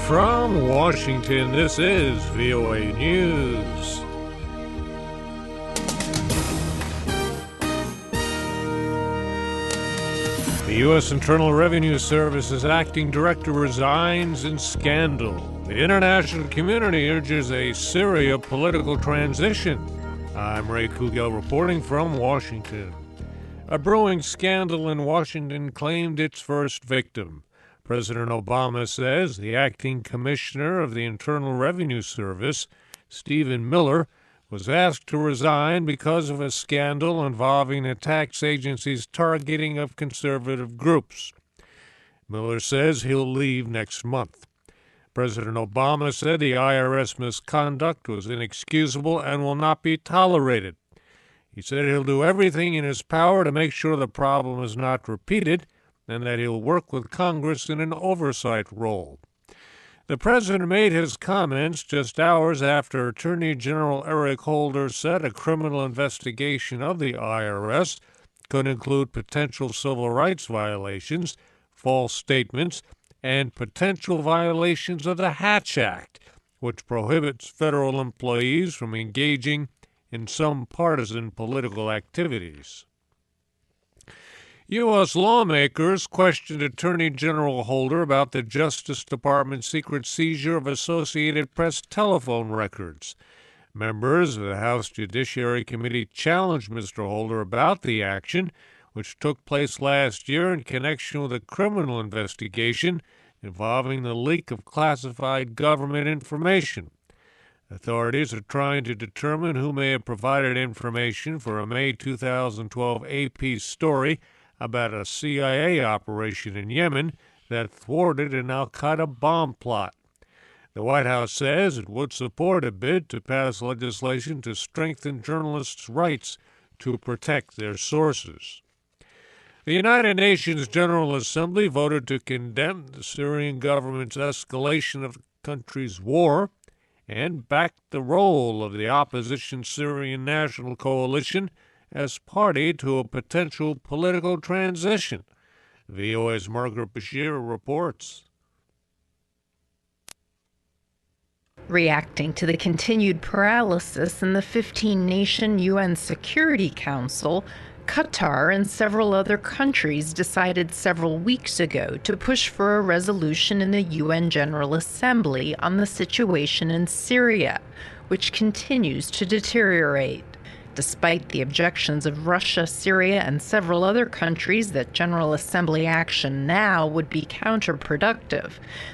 From Washington, this is VOA News. The U.S. Internal Revenue Service's acting director resigns in scandal. The international community urges a Syria political transition. I'm Ray Kugel reporting from Washington. A brewing scandal in Washington claimed its first victim. President Obama says the acting commissioner of the Internal Revenue Service, Stephen Miller, was asked to resign because of a scandal involving the tax agency's targeting of conservative groups. Miller says he'll leave next month. President Obama said the IRS misconduct was inexcusable and will not be tolerated. He said he'll do everything in his power to make sure the problem is not repeated, and that he'll work with Congress in an oversight role. The president made his comments just hours after Attorney General Eric Holder said a criminal investigation of the IRS could include potential civil rights violations, false statements, and potential violations of the Hatch Act, which prohibits federal employees from engaging in some partisan political activities. U.S. lawmakers questioned Attorney General Holder about the Justice Department's secret seizure of Associated Press telephone records. Members of the House Judiciary Committee challenged Mr. Holder about the action, which took place last year in connection with a criminal investigation involving the leak of classified government information. Authorities are trying to determine who may have provided information for a May 2012 AP story about a CIA operation in Yemen that thwarted an al-Qaeda bomb plot. The White House says it would support a bid to pass legislation to strengthen journalists' rights to protect their sources. The United Nations General Assembly voted to condemn the Syrian government's escalation of the country's war and backed the role of the opposition Syrian National Coalition as party to a potential political transition. VOA's Margaret Bashir reports. Reacting to the continued paralysis in the 15-nation UN Security Council, Qatar and several other countries decided several weeks ago to push for a resolution in the UN General Assembly on the situation in Syria, which continues to deteriorate. Despite the objections of Russia, Syria, and several other countries that General Assembly action now would be counterproductive,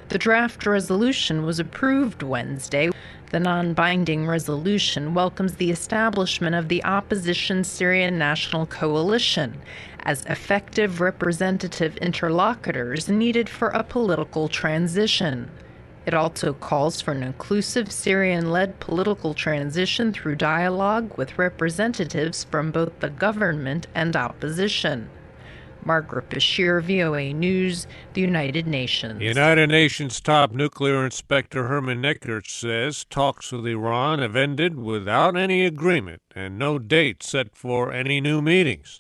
the draft resolution was approved Wednesday. The non-binding resolution welcomes the establishment of the opposition Syrian National Coalition as effective representative interlocutors needed for a political transition. It also calls for an inclusive Syrian-led political transition through dialogue with representatives from both the government and opposition. Margaret Bashir, VOA News, the United Nations. The United Nations top nuclear inspector Herman Nickert says talks with Iran have ended without any agreement and no date set for any new meetings.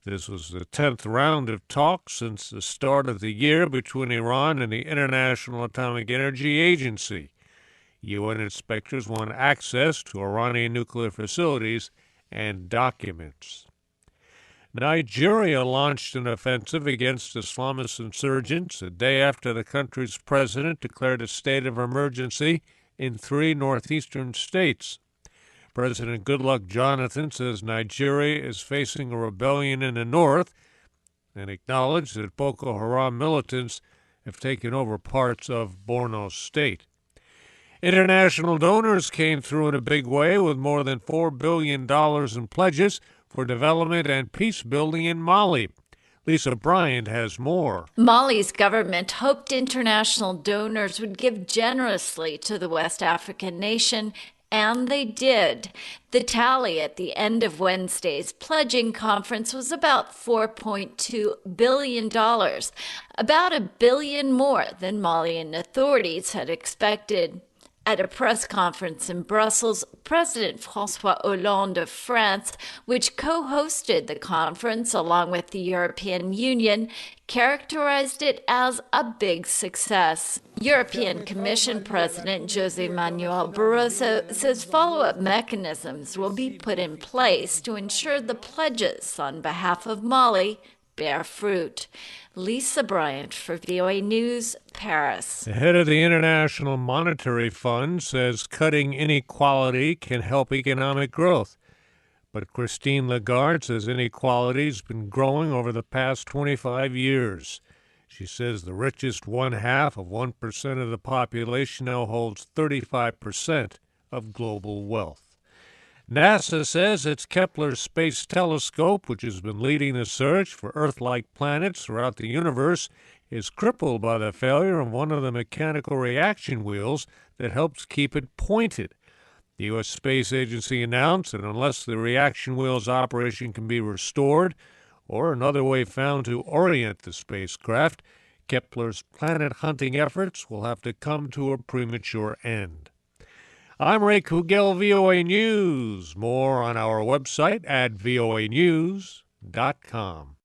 This was the 10th round of talks since the start of the year between Iran and the International Atomic Energy Agency. UN inspectors want access to Iranian nuclear facilities and documents. Nigeria launched an offensive against Islamist insurgents a day after the country's president declared a state of emergency in 3 northeastern states. President Goodluck Jonathan says Nigeria is facing a rebellion in the north and acknowledged that Boko Haram militants have taken over parts of Borno State. International donors came through in a big way with more than $4 billion in pledges for development and peace building in Mali. Lisa Bryant has more. Mali's government hoped international donors would give generously to the West African nation, and they did. The tally at the end of Wednesday's pledging conference was about $4.2 billion, about $1 billion more than Malian authorities had expected. At a press conference in Brussels, President François Hollande of France, which co-hosted the conference along with the European Union, characterized it as a big success. European Commission President José Manuel Barroso says follow-up mechanisms will be put in place to ensure the pledges on behalf of Mali bear fruit. Lisa Bryant for VOA News, Paris. The head of the International Monetary Fund says cutting inequality can help economic growth. But Christine Lagarde says inequality has been growing over the past 25 years. She says the richest 0.5% of the population now holds 35% of global wealth. NASA says its Kepler Space Telescope, which has been leading the search for Earth-like planets throughout the universe, is crippled by the failure of one of the mechanical reaction wheels that helps keep it pointed. The U.S. Space Agency announced that unless the reaction wheel's operation can be restored or another way found to orient the spacecraft, Kepler's planet-hunting efforts will have to come to a premature end. I'm Ray Kugel, VOA News. More on our website at voanews.com.